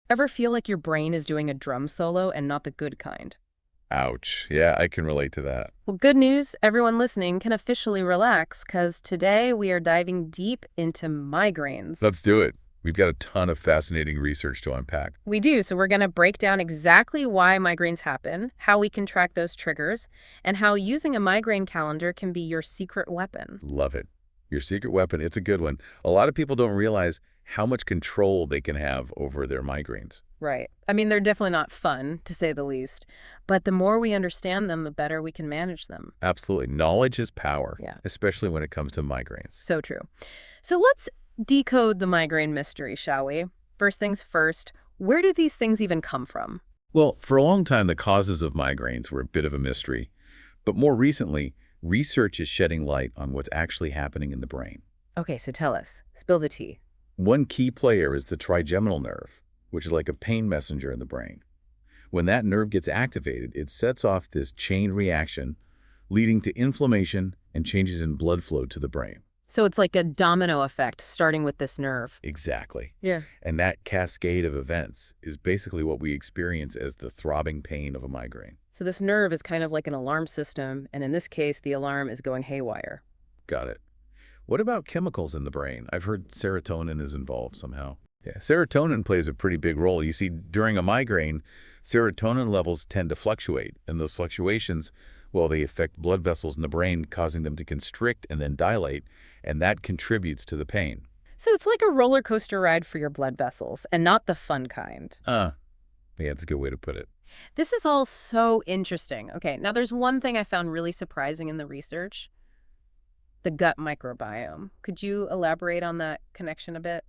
Ever feel like your brain is doing a drum solo and not the good kind? Ouch. Yeah, I can relate to that. Well, good news, everyone listening can officially relax because today we are diving deep into migraines. Let's do it. We've got a ton of fascinating research to unpack. We do, so we're going to break down exactly why migraines happen, how we can track those triggers, and how using a migraine calendar can be your secret weapon. Love it. Your secret weapon, it's a good one. A lot of people don't realize how much control they can have over their migraines. Right. I mean, they're definitely not fun, to say the least, but the more we understand them, the better we can manage them. Absolutely. Knowledge is power, Yeah. especially when it comes to migraines. So true. So let's decode the migraine mystery, shall we? First things first, where do these things even come from? Well, for a long time, the causes of migraines were a bit of a mystery. But more recently, research is shedding light on what's actually happening in the brain. Okay, so tell us. Spill the tea. One key player is the trigeminal nerve, which is like a pain messenger in the brain. When that nerve gets activated, it sets off this chain reaction, leading to inflammation and changes in blood flow to the brain. So it's like a domino effect, starting with this nerve. Exactly. Yeah. And that cascade of events is basically what we experience as the throbbing pain of a migraine. So this nerve is kind of like an alarm system, and in this case, the alarm is going haywire. Got it. What about chemicals in the brain? I've heard serotonin is involved somehow. Yeah, serotonin plays a pretty big role. You see, during a migraine, serotonin levels tend to fluctuate, and those fluctuations, well, they affect blood vessels in the brain, causing them to constrict and then dilate, and that contributes to the pain. So it's like a roller coaster ride for your blood vessels, and not the fun kind. Yeah, that's a good way to put it. This is all so interesting. Okay, now there's one thing I found really surprising in the research. The gut microbiome. Could you elaborate on that connection a bit?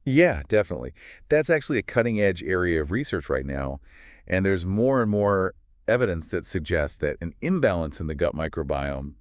Yeah, definitely. That's actually a cutting-edge area of research right now, and there's more and more evidence that suggests that an imbalance in the gut microbiome,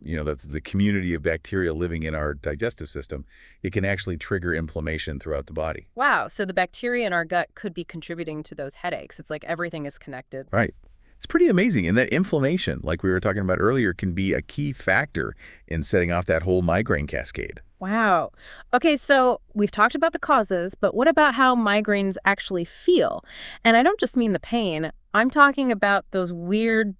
that's the community of bacteria living in our digestive system, it can actually trigger inflammation throughout the body. Wow, so the bacteria in our gut could be contributing to those headaches. It's like everything is connected. Right. It's pretty amazing. And that inflammation, like we were talking about earlier, can be a key factor in setting off that whole migraine cascade. Wow. Okay, so we've talked about the causes, but what about how migraines actually feel? And I don't just mean the pain. I'm talking about those weird,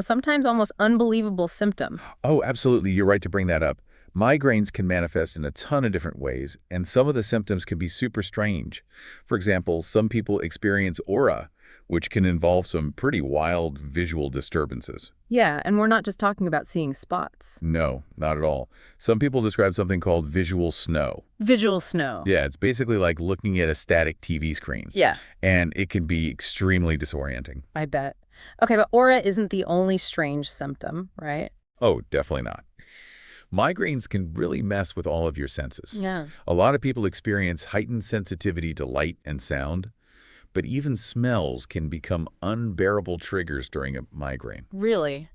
sometimes almost unbelievable symptoms. Oh, absolutely. You're right to bring that up. Migraines can manifest in a ton of different ways, and some of the symptoms can be super strange. For example, some people experience aura, which can involve some pretty wild visual disturbances. Yeah, and we're not just talking about seeing spots. No, not at all. Some people describe something called visual snow. Visual snow. Yeah, it's basically like looking at a static TV screen. Yeah. And it can be extremely disorienting. I bet. Okay, but aura isn't the only strange symptom, right? Oh, definitely not. Migraines can really mess with all of your senses. Yeah. A lot of people experience heightened sensitivity to light and sound, but even smells can become unbearable triggers during a migraine. Really?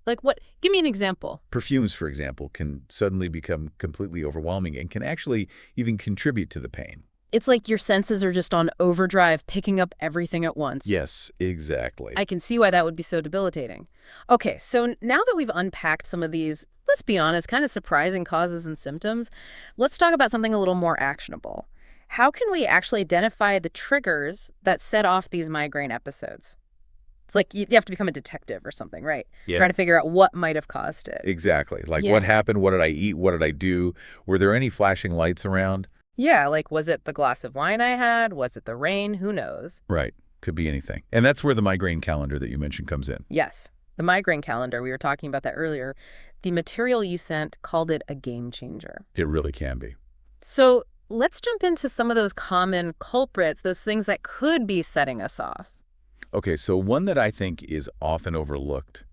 Like what? Give me an example. Perfumes, for example, can suddenly become completely overwhelming and can actually even contribute to the pain. It's like your senses are just on overdrive, picking up everything at once. Yes, exactly. I can see why that would be so debilitating. Okay, so now that we've unpacked some of these, let's be honest, kind of surprising causes and symptoms, let's talk about something a little more actionable. How can we actually identify the triggers that set off these migraine episodes? It's like you have to become a detective or something, right? Yeah. Trying to figure out what might have caused it. Exactly. Like Yeah. what happened? What did I eat? What did I do? Were there any flashing lights around? Yeah, like was it the glass of wine I had? Was it the rain? Who knows? Right. Could be anything. And that's where the migraine calendar that you mentioned comes in. Yes, the migraine calendar, we were talking about that earlier. The material you sent called it a game changer. It really can be. So let's jump into some of those common culprits, those things that could be setting us off. Okay, so one that I think is often overlooked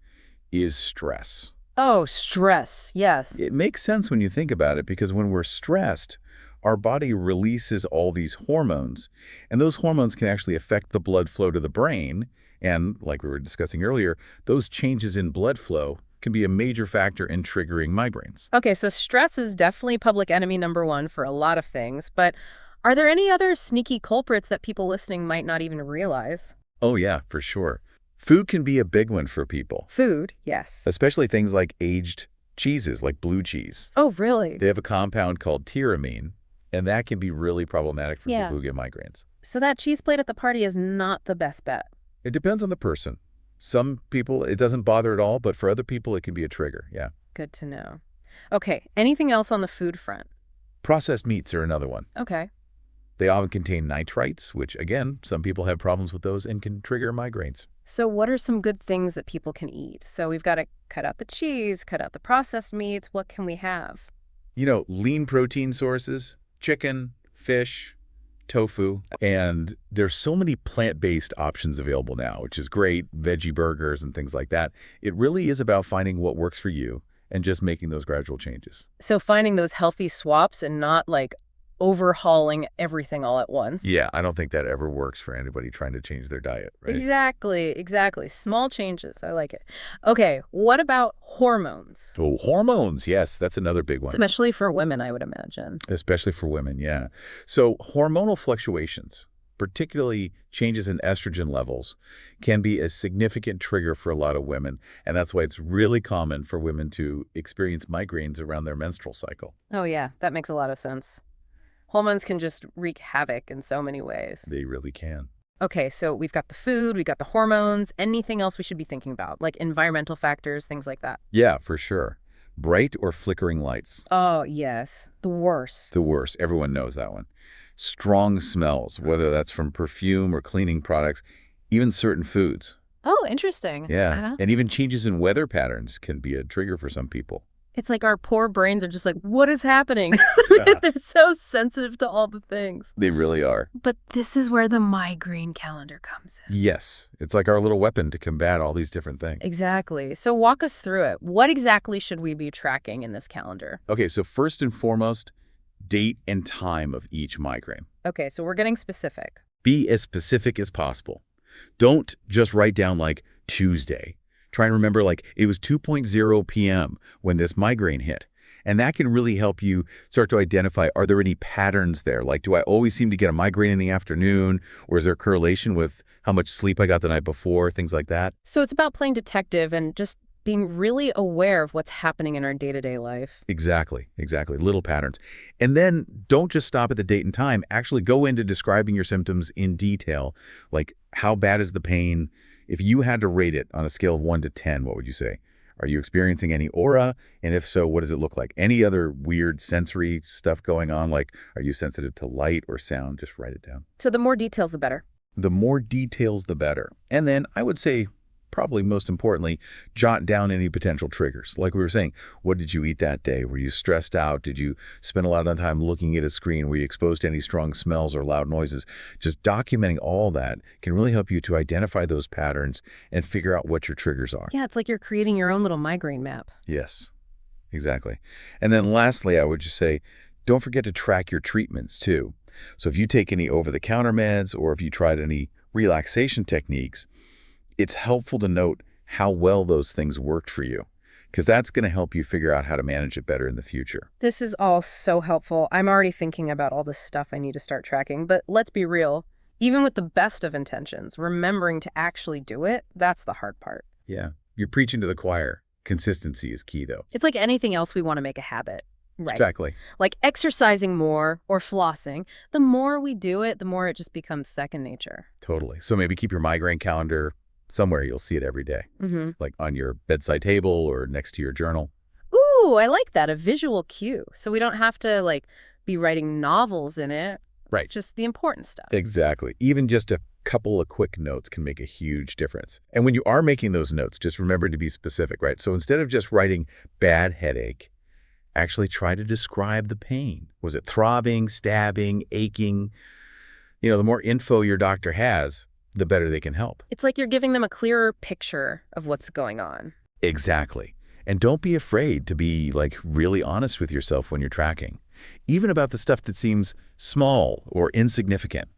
is stress. Oh, stress. Yes. It makes sense when you think about it because when we're stressed, our body releases all these hormones, and those hormones can actually affect the blood flow to the brain. And like we were discussing earlier, those changes in blood flow can be a major factor in triggering migraines. Okay, so stress is definitely public enemy number one for a lot of things, but are there any other sneaky culprits that people listening might not even realize? Oh yeah, for sure. Food can be a big one for people, Food, yes. especially things like aged cheeses, like blue cheese. Oh, really? They have a compound called tyramine, And that can be really problematic for Yeah. people who get migraines. So that cheese plate at the party is not the best bet. It depends on the person. Some people, it doesn't bother at all, but for other people, it can be a trigger. Yeah. Good to know. Okay, anything else on the food front? Processed meats are another one. Okay. They often contain nitrites, which, again, some people have problems with those and can trigger migraines. So what are some good things that people can eat? So we've got to cut out the cheese, cut out the processed meats. What can we have? Lean protein sources, chicken, fish, tofu, and there's so many plant-based options available now, which is great, veggie burgers and things like that. It really is about finding what works for you and just making those gradual changes. So finding those healthy swaps and not like overhauling everything all at once. Yeah, I don't think that ever works for anybody trying to change their diet, right? Exactly. Small changes. I like it. Okay, what about hormones? Oh, hormones, yes, that's another big one. Especially for women, I would imagine. Especially for women, yeah. So hormonal fluctuations, particularly changes in estrogen levels, can be a significant trigger for a lot of women. And that's why it's really common for women to experience migraines around their menstrual cycle. Oh, yeah, that makes a lot of sense. Hormones can just wreak havoc in so many ways. They really can. Okay, so we've got the food, we've got the hormones. Anything else we should be thinking about, like environmental factors, things like that? Yeah, for sure. Bright or flickering lights. Oh, yes. The worst. The worst. Everyone knows that one. Strong smells, whether that's from perfume or cleaning products, even certain foods. Oh, interesting. Yeah. And even changes in weather patterns can be a trigger for some people. It's like our poor brains are just like, what is happening? They're so sensitive to all the things. They really are. But this is where the migraine calendar comes in. Yes. It's like our little weapon to combat all these different things. Exactly. So walk us through it. What exactly should we be tracking in this calendar? Okay, so first and foremost, date and time of each migraine. Okay, so we're getting specific. Be as specific as possible. Don't just write down like Tuesday. Try and remember like it was 2:00 p.m. when this migraine hit. And that can really help you start to identify, are there any patterns there? Like, do I always seem to get a migraine in the afternoon? Or is there a correlation with how much sleep I got the night before? Things like that. So it's about playing detective and just being really aware of what's happening in our day-to-day life. Exactly. Little patterns. And then don't just stop at the date and time. Actually go into describing your symptoms in detail. Like, how bad is the pain? If you had to rate it on a scale of 1 to 10, what would you say? Are you experiencing any aura? And if so, what does it look like? Any other weird sensory stuff going on? Like, are you sensitive to light or sound? Just write it down. So the more details, the better. The more details, the better. And then I would say, probably most importantly, jot down any potential triggers. Like we were saying, what did you eat that day? Were you stressed out? Did you spend a lot of time looking at a screen? Were you exposed to any strong smells or loud noises? Just documenting all that can really help you to identify those patterns and figure out what your triggers are. Yeah, it's like you're creating your own little migraine map. Yes, exactly. And then lastly, I would just say, don't forget to track your treatments too. So if you take any over-the-counter meds or if you tried any relaxation techniques, it's helpful to note how well those things worked for you, because that's going to help you figure out how to manage it better in the future. This is all so helpful. I'm already thinking about all the stuff I need to start tracking, but let's be real. Even with the best of intentions, remembering to actually do it, that's the hard part. Yeah, you're preaching to the choir. Consistency is key, though. It's like anything else we want to make a habit. Right. Exactly. Like exercising more or flossing. The more we do it, the more it just becomes second nature. Totally. So maybe keep your migraine calendar somewhere you'll see it every day, like on your bedside table or next to your journal. Ooh, I like that. A visual cue. So we don't have to like be writing novels in it. Right. Just the important stuff. Exactly. Even just a couple of quick notes can make a huge difference. And when you are making those notes, just remember to be specific, right? So instead of just writing bad headache, actually try to describe the pain. Was it throbbing, stabbing, aching? The more info your doctor has, the better they can help. It's like you're giving them a clearer picture of what's going on. Exactly. And don't be afraid to be like really honest with yourself when you're tracking, even about the stuff that seems small or insignificant.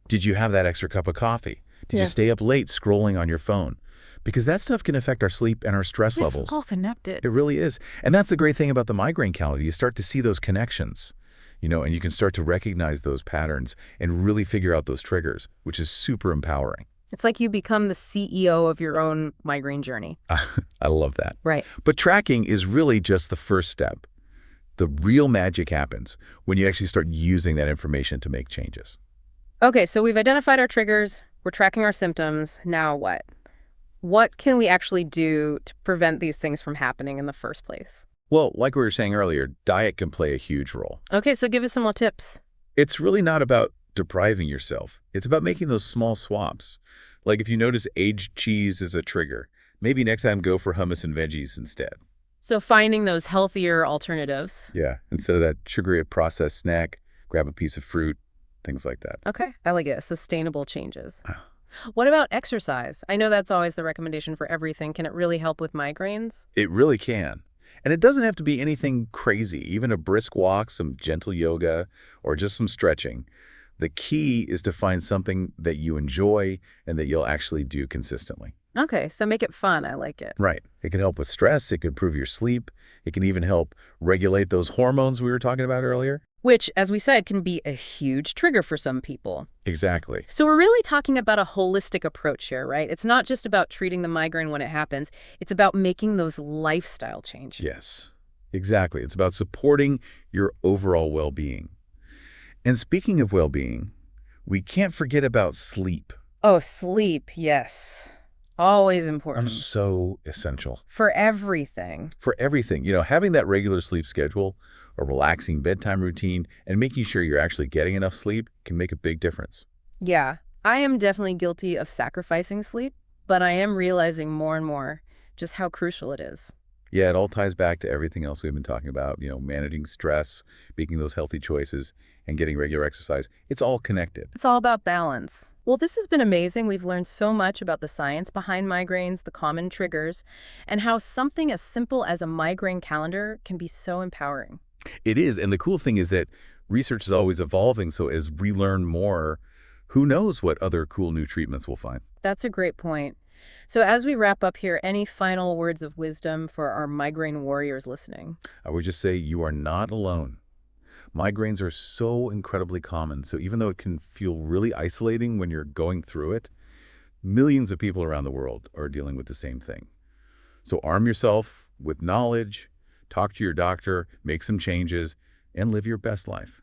Did you have that extra cup of coffee? Did you stay up late scrolling on your phone? Because that stuff can affect our sleep and our stress levels. It's all connected. It really is. And that's the great thing about the migraine calendar. You start to see those connections. And you can start to recognize those patterns and really figure out those triggers, which is super empowering. It's like you become the CEO of your own migraine journey. I love that. Right. But tracking is really just the first step. The real magic happens when you actually start using that information to make changes. Okay, so we've identified our triggers, we're tracking our symptoms. Now what? What can we actually do to prevent these things from happening in the first place? Well, like we were saying earlier, diet can play a huge role. Okay, so give us some more tips. It's really not about depriving yourself. It's about making those small swaps. Like if you notice aged cheese is a trigger, maybe next time go for hummus and veggies instead. So finding those healthier alternatives. Yeah, instead of that sugary processed snack, grab a piece of fruit, things like that. Okay, I like it. Sustainable changes. What about exercise? I know that's always the recommendation for everything. Can it really help with migraines? It really can. And it doesn't have to be anything crazy, even a brisk walk, some gentle yoga, or just some stretching. The key is to find something that you enjoy and that you'll actually do consistently. Okay, so make it fun. I like it. Right. It can help with stress. It can improve your sleep. It can even help regulate those hormones we were talking about earlier. Which, as we said, can be a huge trigger for some people. Exactly. So we're really talking about a holistic approach here, right? It's not just about treating the migraine when it happens. It's about making those lifestyle changes. Yes, exactly. It's about supporting your overall well-being. And speaking of well-being, we can't forget about sleep. Oh, sleep, yes. Always important. So essential. For everything. For everything. Having that regular sleep schedule, a relaxing bedtime routine, and making sure you're actually getting enough sleep can make a big difference. Yeah, I am definitely guilty of sacrificing sleep, but I am realizing more and more just how crucial it is. Yeah, it all ties back to everything else we've been talking about, managing stress, making those healthy choices, and getting regular exercise. It's all connected. It's all about balance. Well, this has been amazing. We've learned so much about the science behind migraines, the common triggers, and how something as simple as a migraine calendar can be so empowering. It is, and the cool thing is that research is always evolving, so as we learn more, who knows what other cool new treatments we'll find. That's a great point. So as we wrap up here, any final words of wisdom for our migraine warriors listening? I would just say you are not alone. Migraines are so incredibly common, so even though it can feel really isolating when you're going through it, millions of people around the world are dealing with the same thing. So arm yourself with knowledge, talk to your doctor, make some changes, and live your best life.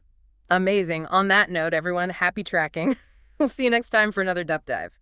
Amazing. On that note, everyone, happy tracking. We'll see you next time for another Depth Dive.